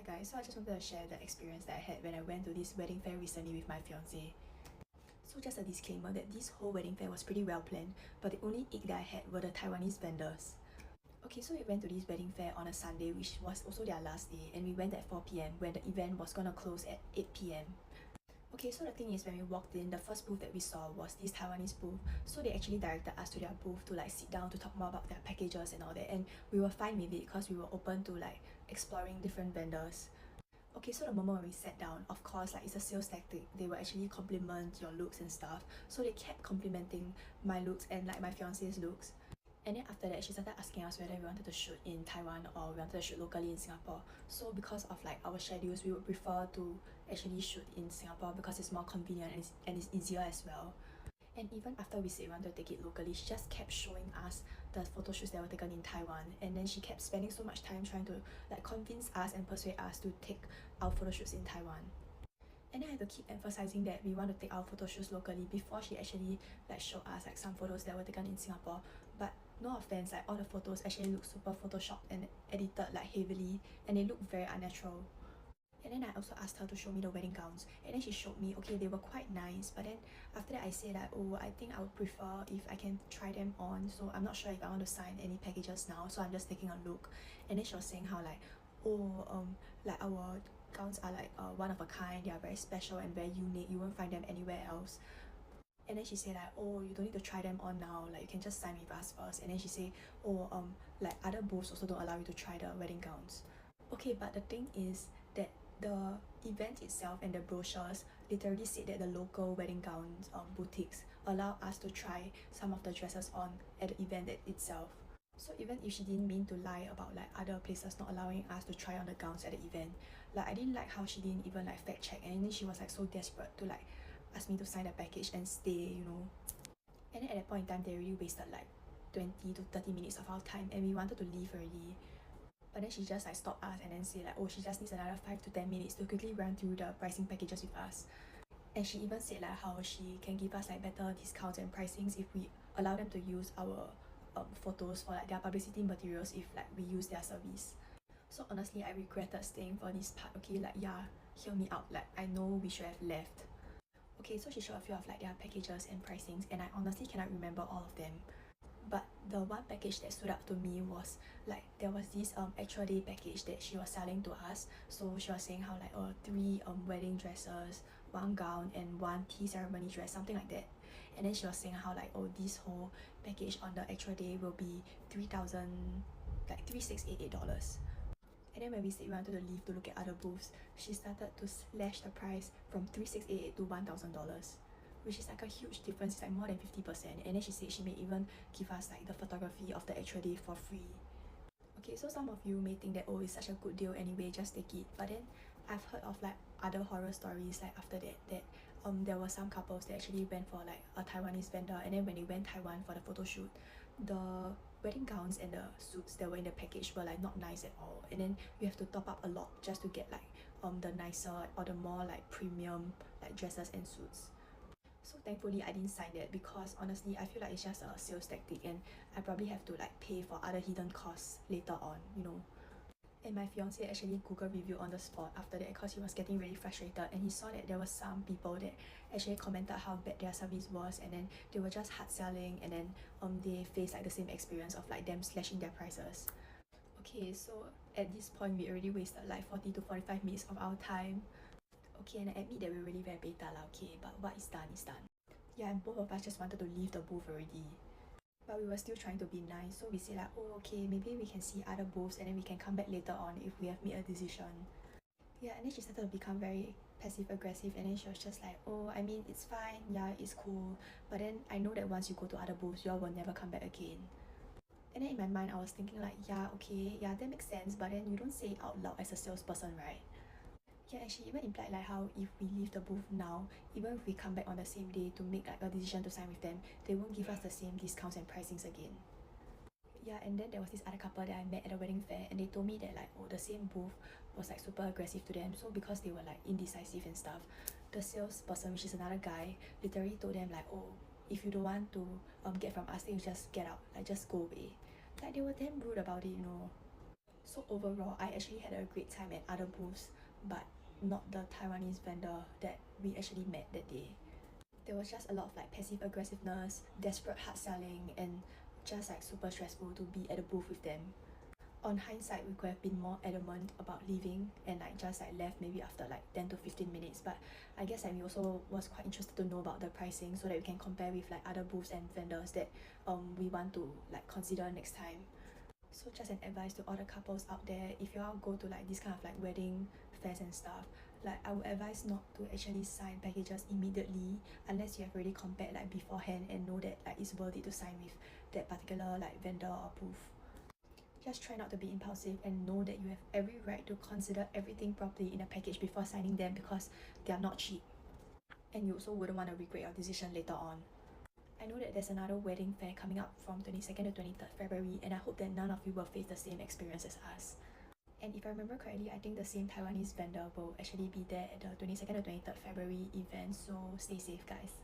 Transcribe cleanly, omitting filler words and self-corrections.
Hi guys, so I just wanted to share the experience that I had when I went to this wedding fair recently with my fiance. So just a disclaimer that this whole wedding fair was pretty well planned, but the only ick that I had were the Taiwanese vendors. Okay, so we went to this wedding fair on a Sunday, which was also their last day, and we went at 4 p.m. when the event was gonna close at 8 p.m. Okay, so the thing is, when we walked in, the first booth that we saw was this Taiwanese booth. So they actually directed us to their booth to like sit down to talk more about their packages and all that, and we were fine with it because we were open to like exploring different vendors. Okay, so the moment when we sat down, of course, like it's a sales tactic. They will actually compliment your looks and stuff. So they kept complimenting my looks and like my fiance's looks. And then after that, she started asking us whether we wanted to shoot in Taiwan or we wanted to shoot locally in Singapore. So because of like our schedules, we would prefer to actually shoot in Singapore because it's more convenient and it's easier as well. And even after we said we wanted to take it locally, she just kept showing us the photo shoots that were taken in Taiwan, and then she kept spending so much time trying to like convince us and persuade us to take our photo shoots in Taiwan. And then I had to keep emphasizing that we want to take our photo shoots locally before she actually like showed us like some photos that were taken in Singapore. But no offense, like all the photos actually look super photoshopped and edited like heavily, and they look very unnatural. And then I also asked her to show me the wedding gowns, and then she showed me. Okay, they were quite nice, but then after that I said that, oh, I think I would prefer if I can try them on, so I'm not sure if I want to sign any packages now, so I'm just taking a look. And then she was saying how like, oh, like our gowns are like one of a kind, they are very special and very unique, you won't find them anywhere else. And then she said like, oh, you don't need to try them on now, like you can just sign with us first. And then she said, oh, like other booths also don't allow you to try the wedding gowns. Okay, but the thing is that the event itself and the brochures literally said that the local wedding gowns boutiques allow us to try some of the dresses on at the event itself. So even if she didn't mean to lie about like other places not allowing us to try on the gowns at the event, like I didn't like how she didn't even like fact check, and then she was like so desperate to like ask me to sign the package and stay, you know. And then at that point in time, they already wasted like 20 to 30 minutes of our time, and we wanted to leave already. But then she just like stopped us and then said like, oh, she just needs another 5 to 10 minutes to quickly run through the pricing packages with us. And she even said like how she can give us like better discounts and pricings if we allow them to use our photos for like their publicity materials if like we use their service. So honestly, I regretted staying for this part. Okay, like yeah, hear me out, like I know we should have left. Okay, so she showed a few of like their packages and pricings, and I honestly cannot remember all of them. But the one package that stood out to me was like there was this actual day package that she was selling to us. So she was saying how like 3 wedding dresses, 1 gown and 1 tea ceremony dress, something like that. And then she was saying how like, oh, this whole package on the actual day will be 3,000, like $3,688. And then when we said we wanted to leave to look at other booths, she started to slash the price from $3,688 to $1,000, which is like a huge difference. It's like more than 50%. And then she said she may even give us like the photography of the actual day for free. Okay, so some of you may think that, oh, it's such a good deal anyway, just take it. But then I've heard of like other horror stories like after that there were some couples that actually went for like a Taiwanese vendor, and then when they went Taiwan for the photo shoot, the wedding gowns and the suits that were in the package were like not nice at all, and then you have to top up a lot just to get like the nicer or the more like premium like dresses and suits. So thankfully I didn't sign that because honestly I feel like it's just a sales tactic, and I probably have to like pay for other hidden costs later on, you know. And my fiance actually Google review on the spot after that because he was getting really frustrated, and he saw that there were some people that actually commented how bad their service was, and then they were just hard selling, and then they faced like the same experience of like them slashing their prices. Okay, so at this point we already wasted like 40 to 45 minutes of our time. Okay, and I admit that we're really very beta lah, okay, but what is done is done. Yeah, and both of us just wanted to leave the booth already. But we were still trying to be nice, so we said like, oh, okay, maybe we can see other booths and then we can come back later on if we have made a decision. Yeah, and then she started to become very passive aggressive, and then she was just like, oh, I mean, it's fine, yeah, it's cool, but then I know that once you go to other booths, you all will never come back again. And then in my mind I was thinking like, yeah, okay, yeah, that makes sense, but then you don't say it out loud as a salesperson, right? Yeah, and she even implied like how if we leave the booth now, even if we come back on the same day to make like a decision to sign with them, they won't give us the same discounts and pricings again. Yeah, and then there was this other couple that I met at the wedding fair, and they told me that like, oh, the same booth was like super aggressive to them. So because they were like indecisive and stuff, the salesperson, which is another guy, literally told them like, oh, if you don't want to get from us, then you just get out, like just go away. Like they were damn rude about it, you know. So overall, I actually had a great time at other booths, but not the Taiwanese vendor that we actually met that day. There was just a lot of like passive aggressiveness, desperate hard selling, and just like super stressful to be at the booth with them. On hindsight, we could have been more adamant about leaving and like just like left maybe after like 10 to 15 minutes, but I guess like we also was quite interested to know about the pricing so that we can compare with like other booths and vendors that we want to like consider next time. So just an advice to all the couples out there, if you all go to like this kind of like wedding fairs and stuff, like I would advise not to actually sign packages immediately unless you have already compared like beforehand and know that like it's worth it to sign with that particular like vendor or booth. Just try not to be impulsive and know that you have every right to consider everything properly in a package before signing them because they are not cheap. And you also wouldn't want to regret your decision later on. I know that there's another wedding fair coming up from 22nd to 23rd February, and I hope that none of you will face the same experience as us. And if I remember correctly, I think the same Taiwanese vendor will actually be there at the 22nd to 23rd February event, so stay safe guys.